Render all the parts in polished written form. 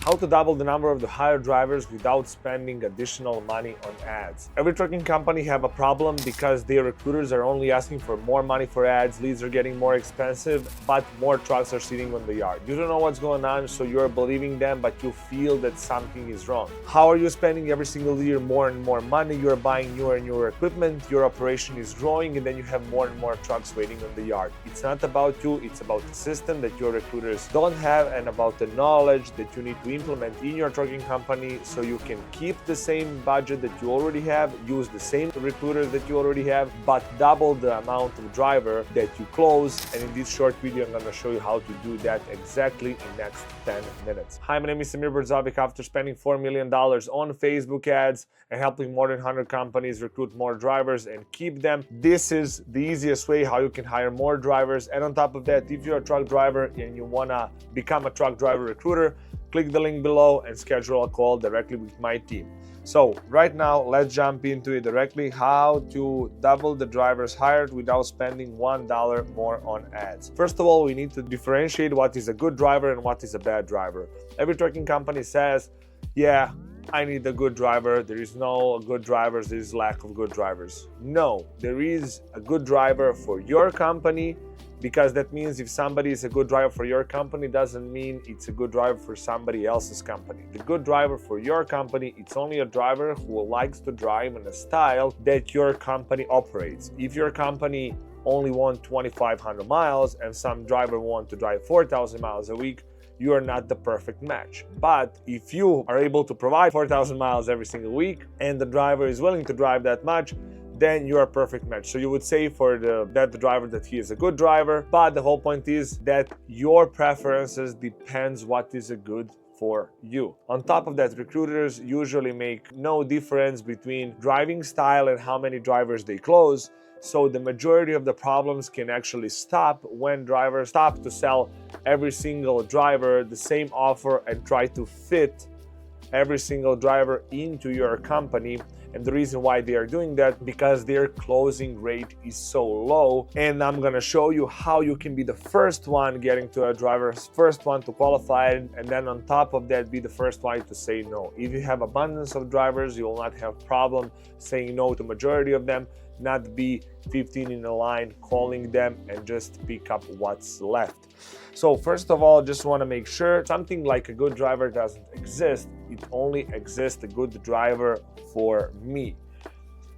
How to double the number of the hired drivers without spending additional money on ads. Every trucking company have a problem because their recruiters are only asking for more money for ads, leads are getting more expensive, but more trucks are sitting on the yard. You don't know what's going on, so you're believing them, but you feel that something is wrong. How are you spending every single year more and more money? You're buying newer and newer equipment, your operation is growing, and then you have more and more trucks waiting on the yard. It's not about you, it's about the system that your recruiters don't have and about the knowledge that you need to implement in your trucking company so you can keep the same budget that you already have, use the same recruiters that you already have, but double the amount of driver that you close. And in this short video, I'm going to show you how to do that exactly in the next 10 minutes. Hi, my name is Samir Brzovic. After spending $4 million on Facebook ads and helping more than 100 companies recruit more drivers and keep them, this is the easiest way how you can hire more drivers. And on top of that, if you're a truck driver and you want to become a truck driver recruiter, click the link below and schedule a call directly with my team. So right now, let's jump into it directly, how to double the drivers hired without spending $1 more on ads. First of all, we need to differentiate what is a good driver and what is a bad driver. Every trucking company says, yeah, I need a good driver. There is no good drivers, there is lack of good drivers. No, there is a good driver for your company, because that means if somebody is a good driver for your company, doesn't mean it's a good driver for somebody else's company. The good driver for your company, it's only a driver who likes to drive in a style that your company operates. If your company only wants 2,500 miles and some driver want to drive 4,000 miles a week, you are not the perfect match. But if you are able to provide 4,000 miles every single week and the driver is willing to drive that much, then you're a perfect match. So you would say for that driver that he is a good driver, but the whole point is that your preferences depends what is a good for you. On top of that, recruiters usually make no difference between driving style and how many drivers they close. So the majority of the problems can actually stop when drivers stop to sell every single driver the same offer and try to fit every single driver into your company. And the reason why they are doing that, because their closing rate is so low. And I'm gonna show you how you can be the first one getting to a driver, first one to qualify, and then on top of that, be the first one to say no. If you have abundance of drivers, you will not have problem saying no to majority of them, not be 15 in a line, calling them and just pick up what's left. So first of all, just want to make sure something like a good driver doesn't exist. It only exists a good driver for me.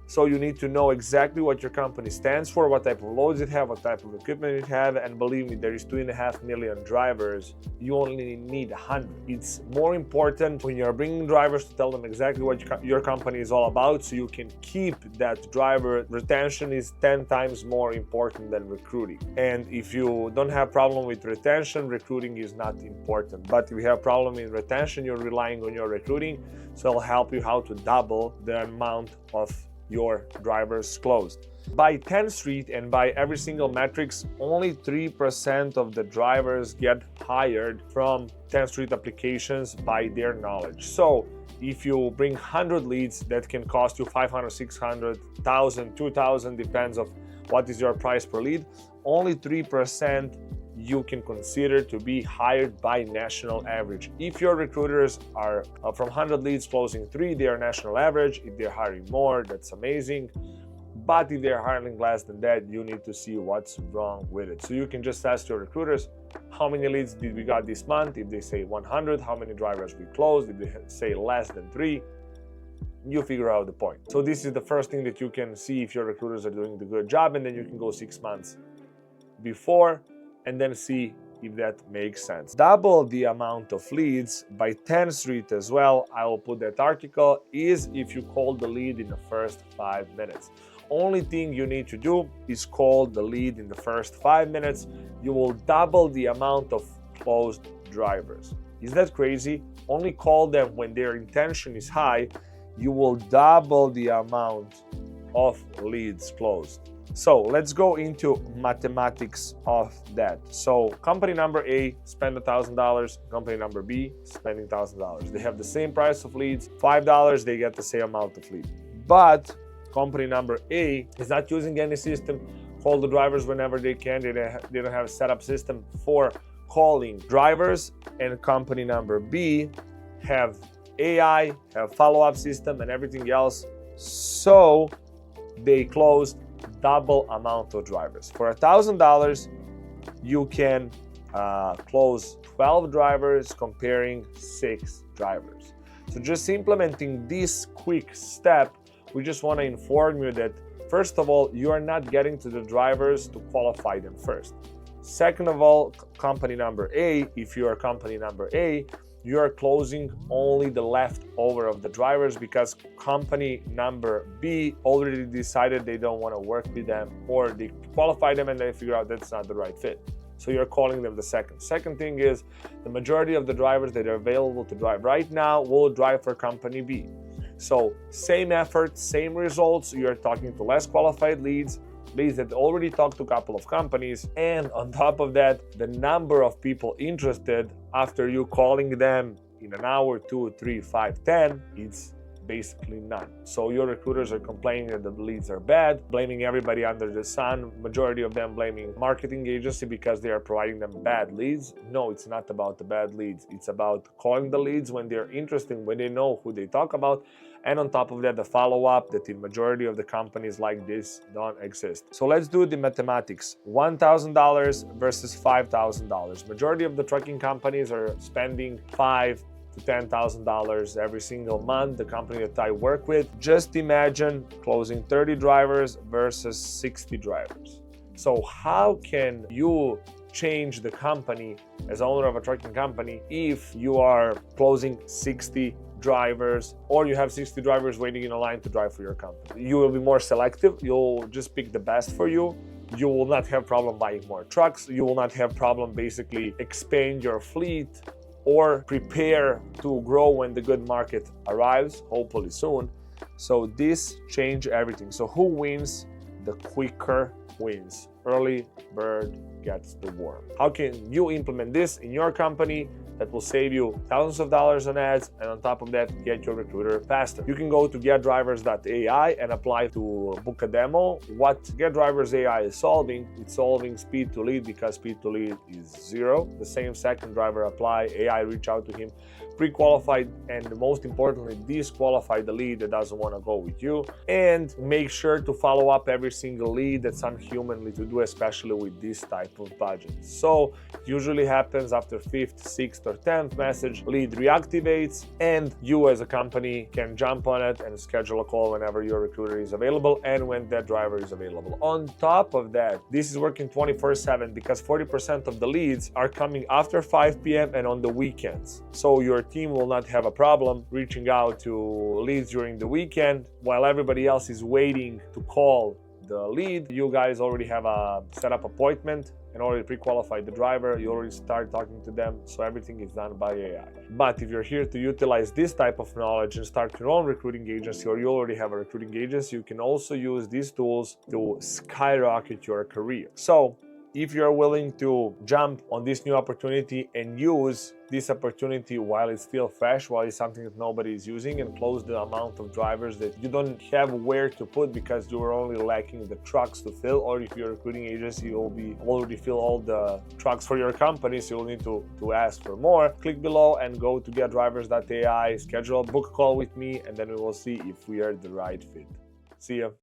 So you need to know exactly what your company stands for, what type of loads it have, what type of equipment it have, and believe me, there is 2.5 million drivers. You only need 100. It's more important when you're bringing drivers to tell them exactly what your company is all about, so you can keep that driver. Retention is 10 times more important than recruiting. And if you don't have problem with retention, recruiting is not important. But if you have problem in retention, you're relying on your recruiting, so I'll help you how to double the amount of your drivers closed. By 10th Street and by every single metrics, only 3% of the drivers get hired from 10th Street applications by their knowledge. So if you bring 100 leads, that can cost you 500, 600, 1,000, 2,000, depends of what is your price per lead. Only 3% you can consider to be hired by national average. If your recruiters are from 100 leads closing 3, they are national average. If they're hiring more, that's amazing. But if they're hiring less than that, you need to see what's wrong with it. So you can just ask your recruiters, how many leads did we got this month? If they say 100, how many drivers we closed? If they say less than 3, you figure out the point. So this is the first thing that you can see if your recruiters are doing the good job, and then you can go 6 months before and then see if that makes sense. Double the amount of leads by 10th Street as well. I will put that article, is if you call the lead in the first 5 minutes. Only thing you need to do is call the lead in the first 5 minutes. You will double the amount of closed drivers. Is that crazy? Only call them when their intention is high. You will double the amount of leads closed. So let's go into mathematics of that. So company number A spend $1,000, company number B spending $1,000. They have the same price of leads, $5, they get the same amount of lead. But company number A is not using any system, call the drivers whenever they can. They don't have a setup system for calling drivers. And company number B have AI, have follow-up system and everything else. So they closed double amount of drivers. For $1,000, you can close 12 drivers comparing 6 drivers. So just implementing this quick step, we just want to inform you that first of all, you are not getting to the drivers to qualify them first. Second of all, company number A, if you are company number A, you are closing only the leftover of the drivers because company number B already decided they don't want to work with them, or they qualify them and they figure out that's not the right fit. So you're calling them the second. Second thing is the majority of the drivers that are available to drive right now will drive for company B. So same effort, same results. You're talking to less qualified leads that already talked to a couple of companies. And on top of that, the number of people interested after you calling them in an hour, 2, 3, 5, 10, it's basically none. So your recruiters are complaining that the leads are bad, blaming everybody under the sun, majority of them blaming marketing agency because they are providing them bad leads. No, it's not about the bad leads. It's about calling the leads when they're interested, when they know who they talk about. And on top of that, the follow-up that in majority of the companies like this don't exist. So let's do the mathematics. $1,000 versus $5,000. Majority of the trucking companies are spending $5,000 to $10,000 every single month, the company that I work with. Just imagine closing 30 drivers versus 60 drivers. So how can you change the company as owner of a trucking company if you are closing 60 drivers or you have 60 drivers waiting in a line to drive for your company? You will be more selective. You'll just pick the best for you. You will not have problem buying more trucks. You will not have problem basically expand your fleet or prepare to grow when the good market arrives, hopefully soon. So this change everything. So who wins? The quicker wins. Early bird gets the worm. How can you implement this in your company that will save you thousands of dollars on ads, and on top of that, get your recruiter faster? You can go to getdrivers.ai and apply to book a demo. What GetDrivers AI is solving, it's solving speed to lead, because speed to lead is 0. The same second driver apply, AI reach out to him, pre-qualified, and most importantly, disqualify the lead that doesn't want to go with you, and make sure to follow up every single lead. That's unhumanly to do, especially with this type of budget. So it usually happens after 5th, 6th, or 10th message, lead reactivates, and you as a company can jump on it and schedule a call whenever your recruiter is available and when that driver is available. On top of that, this is working 24/7 because 40% of the leads are coming after 5 p.m. and on the weekends. So your team will not have a problem reaching out to leads during the weekend while everybody else is waiting to call the lead. You guys already have a set up appointment and already pre-qualified the driver. You already start talking to them, so everything is done by AI. But if you're here to utilize this type of knowledge and start your own recruiting agency, or you already have a recruiting agency, you can also use these tools to skyrocket your career. So if you're willing to jump on this new opportunity and use this opportunity while it's still fresh, while it's something that nobody is using, and close the amount of drivers that you don't have where to put because you are only lacking the trucks to fill, or if you're a recruiting agency, you'll be already fill all the trucks for your company, so you'll need to ask for more. Click below and go to getdrivers.ai, schedule a book call with me, and then we will see if we are the right fit. See ya.